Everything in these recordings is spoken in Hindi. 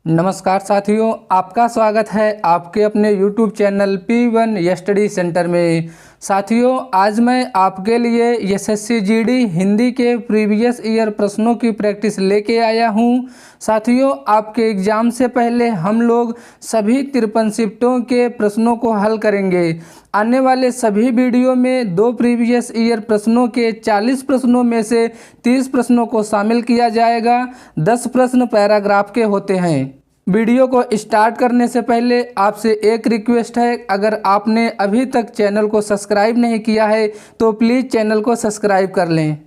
नमस्कार साथियों, आपका स्वागत है आपके अपने YouTube channel P1 study centre में। साथियों, आज मैं आपके लिए एसएससी जीडी हिंदी के प्रीवियस ईयर प्रश्नों की प्रैक्टिस लेके आया हूं। साथियों, आपके एग्ज़ाम से पहले हम लोग सभी 53 शिफ्टों के प्रश्नों को हल करेंगे। आने वाले सभी वीडियो में 2 प्रीवियस ईयर प्रश्नों के 40 प्रश्नों में से 30 प्रश्नों को शामिल किया जाएगा। 10 प्रश्न पैराग्राफ के होते हैं। वीडियो को स्टार्ट करने से पहले आपसे एक रिक्वेस्ट है, अगर आपने अभी तक चैनल को सब्सक्राइब नहीं किया है तो प्लीज़ चैनल को सब्सक्राइब कर लें।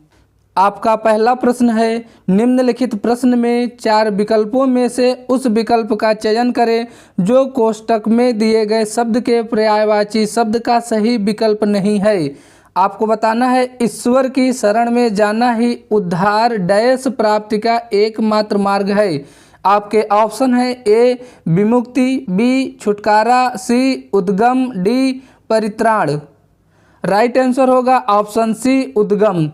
आपका पहला प्रश्न है, निम्नलिखित प्रश्न में 4 विकल्पों में से उस विकल्प का चयन करें जो कोष्टक में दिए गए शब्द के पर्यायवाची शब्द का सही विकल्प नहीं है। आपको बताना है, ईश्वर की शरण में जाना ही उद्धार डैश प्राप्ति का एकमात्र मार्ग है। आपके ऑप्शन है ए विमुक्ति, बी छुटकारा, सी उद्गम, डी परित्राण। राइट आंसर होगा ऑप्शन सी उद्गम।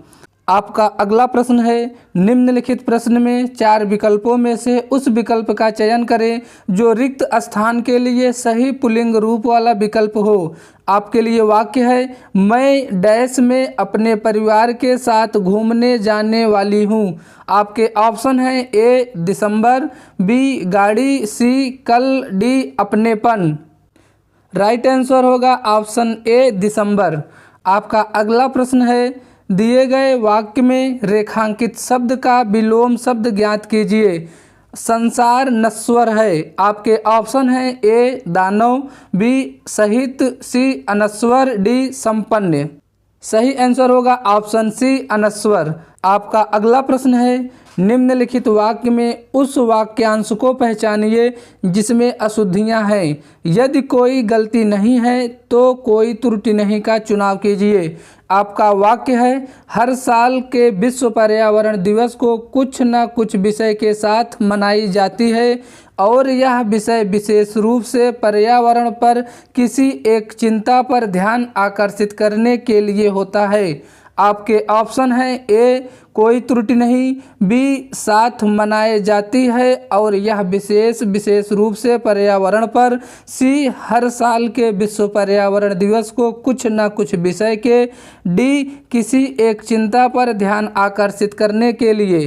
आपका अगला प्रश्न है, निम्नलिखित प्रश्न में 4 विकल्पों में से उस विकल्प का चयन करें जो रिक्त स्थान के लिए सही पुल्लिंग रूप वाला विकल्प हो। आपके लिए वाक्य है, मैं डैश में अपने परिवार के साथ घूमने जाने वाली हूँ। आपके ऑप्शन है ए दिसंबर, बी गाड़ी, सी कल, डी अपनेपन। राइट आंसर होगा ऑप्शन ए दिसंबर। आपका अगला प्रश्न है, दिए गए वाक्य में रेखांकित शब्द का विलोम शब्द ज्ञात कीजिए। संसार नश्वर है। आपके ऑप्शन है ए दानव, बी सहित, सी अनश्वर, डी संपन्न। सही आंसर होगा ऑप्शन सी अनश्वर। आपका अगला प्रश्न है, निम्नलिखित वाक्य में उस वाक्यांश को पहचानिए जिसमें अशुद्धियां हैं। यदि कोई गलती नहीं है तो कोई त्रुटि नहीं का चुनाव कीजिए। आपका वाक्य है, हर साल के विश्व पर्यावरण दिवस को कुछ न कुछ विषय के साथ मनाई जाती है और यह विषय विशेष रूप से पर्यावरण पर किसी एक चिंता पर ध्यान आकर्षित करने के लिए होता है। आपके ऑप्शन है ए कोई त्रुटि नहीं, बी साथ मनाई जाती है और यह विशेष रूप से पर्यावरण पर, सी हर साल के विश्व पर्यावरण दिवस को कुछ न कुछ विषय के, डी किसी एक चिंता पर ध्यान आकर्षित करने के लिए।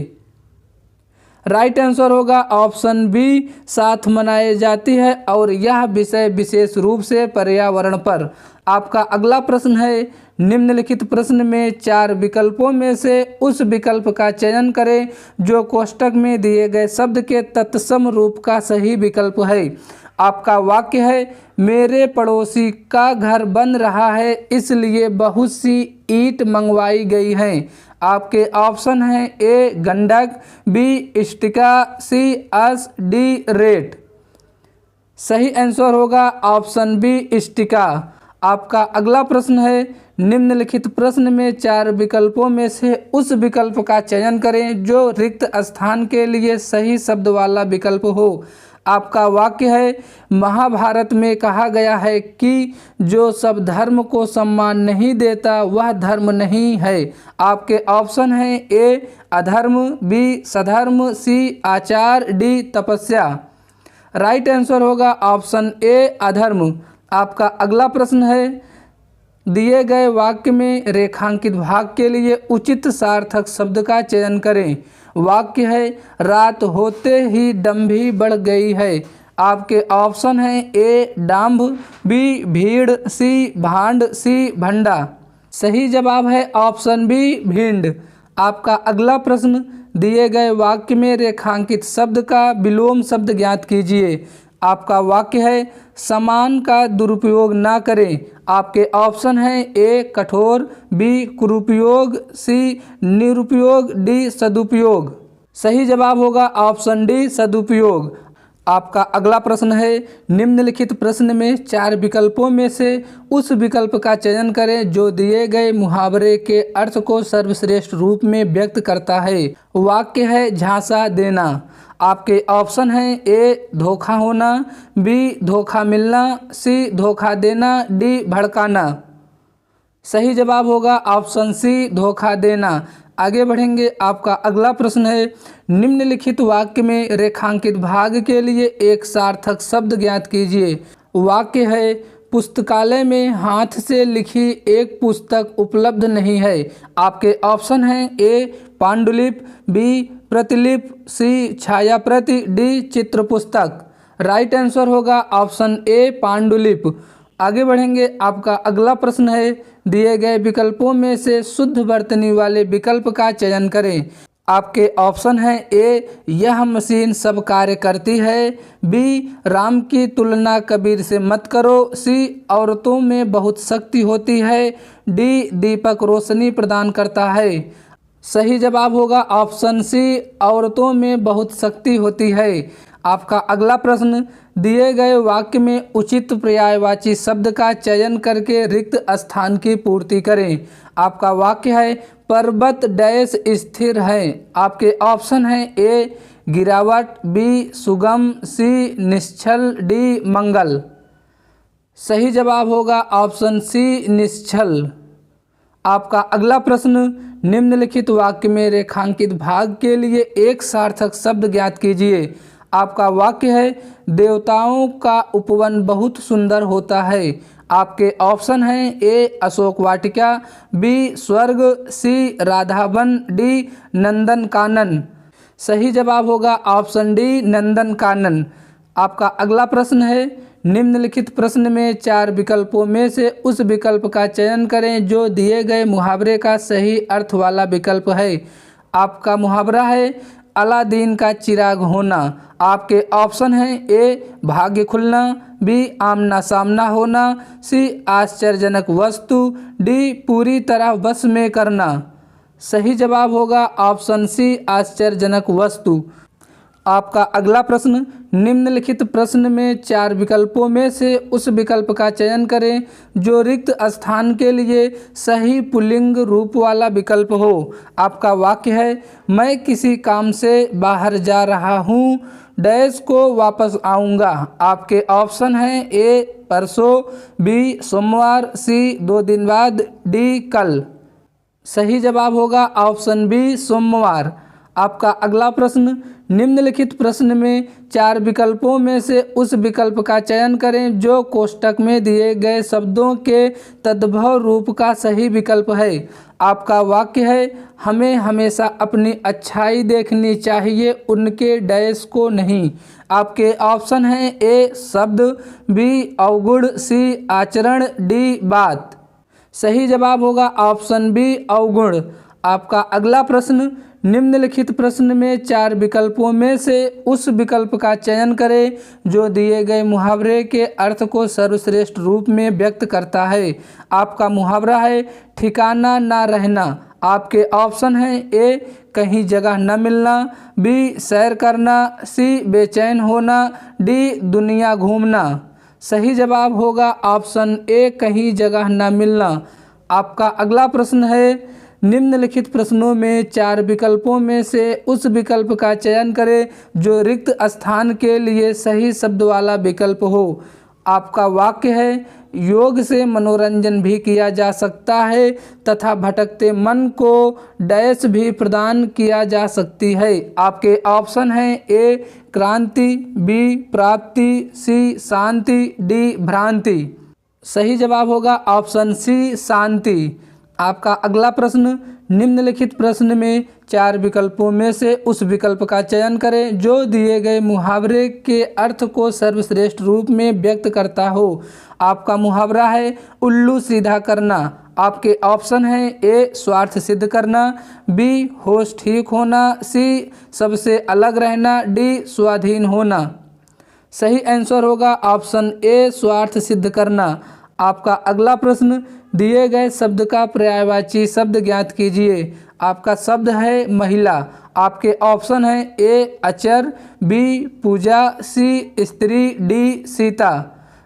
राइट आंसर होगा ऑप्शन बी साथ मनाई जाती है और यह विषय विशेष रूप से पर्यावरण पर। आपका अगला प्रश्न है, निम्नलिखित प्रश्न में 4 विकल्पों में से उस विकल्प का चयन करें जो कोष्टक में दिए गए शब्द के तत्सम रूप का सही विकल्प है। आपका वाक्य है, मेरे पड़ोसी का घर बन रहा है इसलिए बहुत सी ईंट मंगवाई गई हैं। आपके ऑप्शन हैं ए गंडक, बी इष्टिका, सी अस, डी रेत। सही आंसर होगा ऑप्शन बी इष्टिका। आपका अगला प्रश्न है, निम्नलिखित प्रश्न में 4 विकल्पों में से उस विकल्प का चयन करें जो रिक्त स्थान के लिए सही शब्द वाला विकल्प हो। आपका वाक्य है, महाभारत में कहा गया है कि जो सब धर्म को सम्मान नहीं देता वह धर्म नहीं है। आपके ऑप्शन हैं ए अधर्म, बी सधर्म, सी आचार, डी तपस्या। राइट आंसर होगा ऑप्शन ए अधर्म। आपका अगला प्रश्न है, दिए गए वाक्य में रेखांकित भाग के लिए उचित सार्थक शब्द का चयन करें। वाक्य है, रात होते ही डंभी बढ़ गई है। आपके ऑप्शन हैं ए डांभ, बी भीड़, सी भांड, सी भंडा। सही जवाब है ऑप्शन बी भीड़। आपका अगला प्रश्न, दिए गए वाक्य में रेखांकित शब्द का विलोम शब्द ज्ञात कीजिए। आपका वाक्य है, समान का दुरुपयोग ना करें। आपके ऑप्शन हैं ए कठोर, बी कुरुपयोग, सी निरुपयोग, डी सदुपयोग। सही जवाब होगा ऑप्शन डी सदुपयोग। आपका अगला प्रश्न है, निम्नलिखित प्रश्न में 4 विकल्पों में से उस विकल्प का चयन करें जो दिए गए मुहावरे के अर्थ को सर्वश्रेष्ठ रूप में व्यक्त करता है। वाक्य है, झांसा देना। आपके ऑप्शन हैं ए धोखा होना, बी धोखा मिलना, सी धोखा देना, डी भड़काना। सही जवाब होगा ऑप्शन सी धोखा देना। आगे बढ़ेंगे। आपका अगला प्रश्न है, निम्नलिखित वाक्य में रेखांकित भाग के लिए एक सार्थक शब्द ज्ञात कीजिए। वाक्य है, पुस्तकालय में हाथ से लिखी एक पुस्तक उपलब्ध नहीं है। आपके ऑप्शन हैं ए पांडुलिपि, बी प्रतिलिपि, सी छायाप्रति, डी चित्र पुस्तक। राइट आंसर होगा ऑप्शन ए पांडुलिपि। आगे बढ़ेंगे। आपका अगला प्रश्न है, दिए गए विकल्पों में से शुद्ध वर्तनी वाले विकल्प का चयन करें। आपके ऑप्शन हैं ए यह मशीन सब कार्य करती है, बी राम की तुलना कबीर से मत करो, सी औरतों में बहुत शक्ति होती है, डी दीपक रोशनी प्रदान करता है। सही जवाब होगा ऑप्शन सी औरतों में बहुत शक्ति होती है। आपका अगला प्रश्न, दिए गए वाक्य में उचित पर्यायवाची शब्द का चयन करके रिक्त स्थान की पूर्ति करें। आपका वाक्य है, पर्वत डैश स्थिर है। आपके ऑप्शन हैं ए गिरावट, बी सुगम, सी निश्चल, डी मंगल। सही जवाब होगा ऑप्शन सी निश्चल। आपका अगला प्रश्न, निम्नलिखित वाक्य में रेखांकित भाग के लिए एक सार्थक शब्द ज्ञात कीजिए। आपका वाक्य है, देवताओं का उपवन बहुत सुंदर होता है। आपके ऑप्शन हैं ए अशोक वाटिका, बी स्वर्ग, सी राधावन, डी नंदन कानन। सही जवाब होगा ऑप्शन डी नंदन कानन। आपका अगला प्रश्न है, निम्नलिखित प्रश्न में 4 विकल्पों में से उस विकल्प का चयन करें जो दिए गए मुहावरे का सही अर्थ वाला विकल्प है। आपका मुहावरा है, अलादीन का चिराग होना। आपके ऑप्शन हैं ए भाग्य खुलना, बी आमना सामना होना, सी आश्चर्यजनक वस्तु, डी पूरी तरह वश में करना। सही जवाब होगा ऑप्शन सी आश्चर्यजनक वस्तु। आपका अगला प्रश्न, निम्नलिखित प्रश्न में 4 विकल्पों में से उस विकल्प का चयन करें जो रिक्त स्थान के लिए सही पुल्लिंग रूप वाला विकल्प हो। आपका वाक्य है, मैं किसी काम से बाहर जा रहा हूँ, डैश को वापस आऊँगा। आपके ऑप्शन हैं ए परसों, बी सोमवार, सी 2 दिन बाद, डी कल। सही जवाब होगा ऑप्शन बी सोमवार। आपका अगला प्रश्न, निम्नलिखित प्रश्न में 4 विकल्पों में से उस विकल्प का चयन करें जो कोष्टक में दिए गए शब्दों के तद्भव रूप का सही विकल्प है। आपका वाक्य है, हमें हमेशा अपनी अच्छाई देखनी चाहिए, उनके डैश को नहीं। आपके ऑप्शन हैं ए शब्द, बी अवगुण, सी आचरण, डी बात। सही जवाब होगा ऑप्शन बी अवगुण। आपका अगला प्रश्न, निम्नलिखित प्रश्न में 4 विकल्पों में से उस विकल्प का चयन करें जो दिए गए मुहावरे के अर्थ को सर्वश्रेष्ठ रूप में व्यक्त करता है। आपका मुहावरा है, ठिकाना ना रहना। आपके ऑप्शन हैं ए कहीं जगह न मिलना, बी सैर करना, सी बेचैन होना, डी दुनिया घूमना। सही जवाब होगा ऑप्शन ए कहीं जगह न मिलना। आपका अगला प्रश्न है, निम्नलिखित प्रश्नों में 4 विकल्पों में से उस विकल्प का चयन करें जो रिक्त स्थान के लिए सही शब्द वाला विकल्प हो। आपका वाक्य है, योग से मनोरंजन भी किया जा सकता है तथा भटकते मन को डैश भी प्रदान किया जा सकती है। आपके ऑप्शन हैं ए क्रांति, बी प्राप्ति, सी शांति, डी भ्रांति। सही जवाब होगा ऑप्शन सी शांति। आपका अगला प्रश्न, निम्नलिखित प्रश्न में 4 विकल्पों में से उस विकल्प का चयन करें जो दिए गए मुहावरे के अर्थ को सर्वश्रेष्ठ रूप में व्यक्त करता हो। आपका मुहावरा है, उल्लू सीधा करना। आपके ऑप्शन हैं ए स्वार्थ सिद्ध करना, बी होश ठीक होना, सी सबसे अलग रहना, डी स्वाधीन होना। सही आंसर होगा ऑप्शन ए स्वार्थ सिद्ध करना। आपका अगला प्रश्न, दिए गए शब्द का पर्यायवाची शब्द ज्ञात कीजिए। आपका शब्द है महिला। आपके ऑप्शन हैं ए अचर, बी पूजा, सी स्त्री, डी सीता।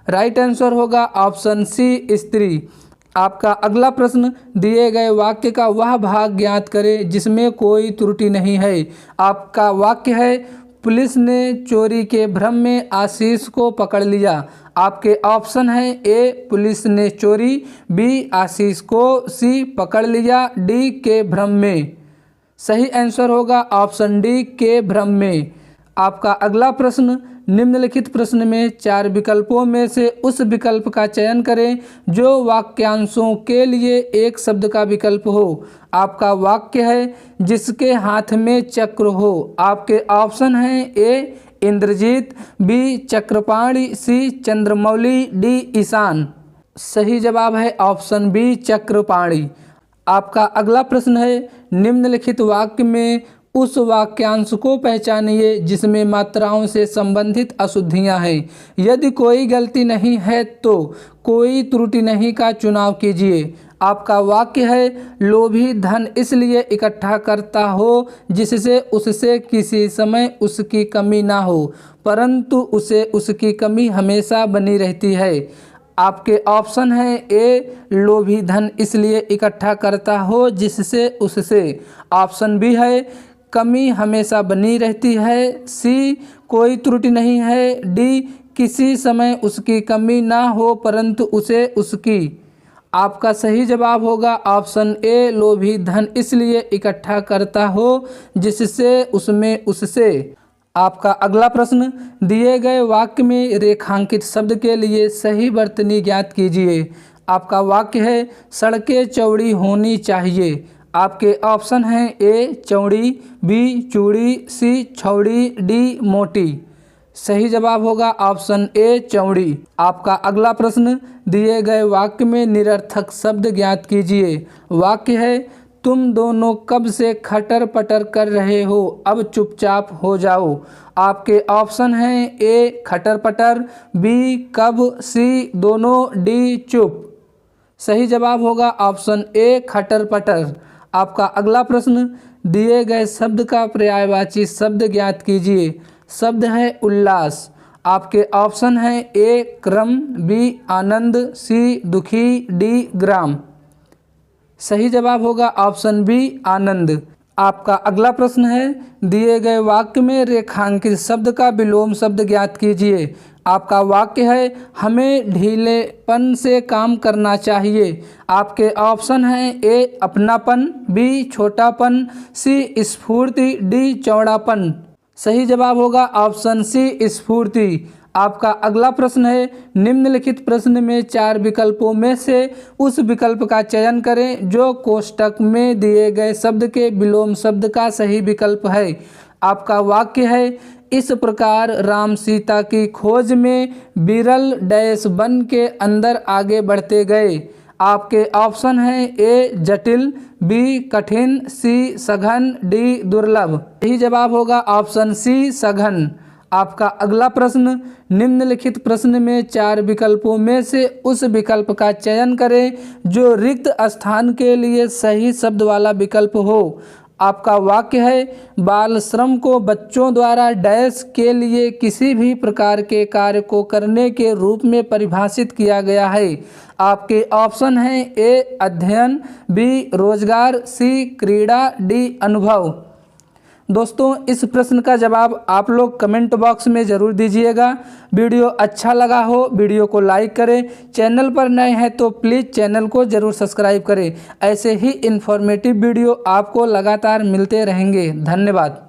राइट आंसर होगा ऑप्शन सी स्त्री। आपका अगला प्रश्न, दिए गए वाक्य का वह भाग ज्ञात करें जिसमें कोई त्रुटि नहीं है। आपका वाक्य है, पुलिस ने चोरी के भ्रम में आशीष को पकड़ लिया। आपके ऑप्शन हैं ए पुलिस ने चोरी, बी आशीष को, सी पकड़ लिया, डी के भ्रम में। सही आंसर होगा ऑप्शन डी, के भ्रम में। आपका अगला प्रश्न, निम्नलिखित प्रश्न में 4 विकल्पों में से उस विकल्प का चयन करें जो वाक्यांशों के लिए एक शब्द का विकल्प हो। आपका वाक्य है जिसके हाथ में चक्र हो। आपके ऑप्शन हैं ए इंद्रजीत, बी चक्रपाणि, सी चंद्रमौली, डी ईशान। सही जवाब है ऑप्शन बी चक्रपाणि। आपका अगला प्रश्न है, निम्नलिखित वाक्य में उस वाक्यांश को पहचानिए जिसमें मात्राओं से संबंधित अशुद्धियां हैं। यदि कोई गलती नहीं है तो कोई त्रुटि नहीं का चुनाव कीजिए। आपका वाक्य है, लोभी धन इसलिए इकट्ठा करता हो जिससे उससे किसी समय उसकी कमी ना हो, परंतु उसे उसकी कमी हमेशा बनी रहती है। आपके ऑप्शन है ए लोभी धन इसलिए इकट्ठा करता हो जिससे उससे, ऑप्शन बी है कमी हमेशा बनी रहती है, सी कोई त्रुटि नहीं है, डी किसी समय उसकी कमी ना हो परंतु उसे उसकी। आपका सही जवाब होगा ऑप्शन ए लोभी धन इसलिए इकट्ठा करता हो जिससे उसमें उससे। आपका अगला प्रश्न, दिए गए वाक्य में रेखांकित शब्द के लिए सही वर्तनी ज्ञात कीजिए। आपका वाक्य है, सड़कें चौड़ी होनी चाहिए। आपके ऑप्शन हैं ए चौड़ी, बी चूड़ी, सी छौड़ी, डी मोटी। सही जवाब होगा ऑप्शन ए चौड़ी। आपका अगला प्रश्न, दिए गए वाक्य में निरर्थक शब्द ज्ञात कीजिए। वाक्य है, तुम दोनों कब से खटर पटर कर रहे हो, अब चुपचाप हो जाओ। आपके ऑप्शन हैं ए खटर पटर, बी कब, सी दोनों, डी चुप। सही जवाब होगा ऑप्शन ए खटर पटर। आपका अगला प्रश्न, दिए गए शब्द का पर्यायवाची शब्द ज्ञात कीजिए। शब्द है उल्लास। आपके ऑप्शन हैं ए क्रम, बी आनंद, सी दुखी, डी ग्राम। सही जवाब होगा ऑप्शन बी आनंद। आपका अगला प्रश्न है, दिए गए वाक्य में रेखांकित शब्द का विलोम शब्द ज्ञात कीजिए। आपका वाक्य है, हमें ढीलेपन से काम करना चाहिए। आपके ऑप्शन हैं ए अपनापन, बी छोटापन, सी स्फूर्ति, डी चौड़ापन। सही जवाब होगा ऑप्शन सी स्फूर्ति। आपका अगला प्रश्न है, निम्नलिखित प्रश्न में 4 विकल्पों में से उस विकल्प का चयन करें जो कोष्टक में दिए गए शब्द के विलोम शब्द का सही विकल्प है। आपका वाक्य है, इस प्रकार राम सीता की खोज में बिरल डैश बन के अंदर आगे बढ़ते गए। आपके ऑप्शन हैं ए जटिल, बी कठिन, सी सघन, डी दुर्लभ। यही जवाब होगा ऑप्शन सी सघन। आपका अगला प्रश्न, निम्नलिखित प्रश्न में 4 विकल्पों में से उस विकल्प का चयन करें जो रिक्त स्थान के लिए सही शब्द वाला विकल्प हो। आपका वाक्य है, बाल श्रम को बच्चों द्वारा डैश के लिए किसी भी प्रकार के कार्य को करने के रूप में परिभाषित किया गया है। आपके ऑप्शन हैं ए अध्ययन, बी रोजगार, सी क्रीड़ा, डी अनुभव। दोस्तों, इस प्रश्न का जवाब आप लोग कमेंट बॉक्स में ज़रूर दीजिएगा। वीडियो अच्छा लगा हो वीडियो को लाइक करें, चैनल पर नए हैं तो प्लीज़ चैनल को ज़रूर सब्सक्राइब करें। ऐसे ही इन्फॉर्मेटिव वीडियो आपको लगातार मिलते रहेंगे। धन्यवाद।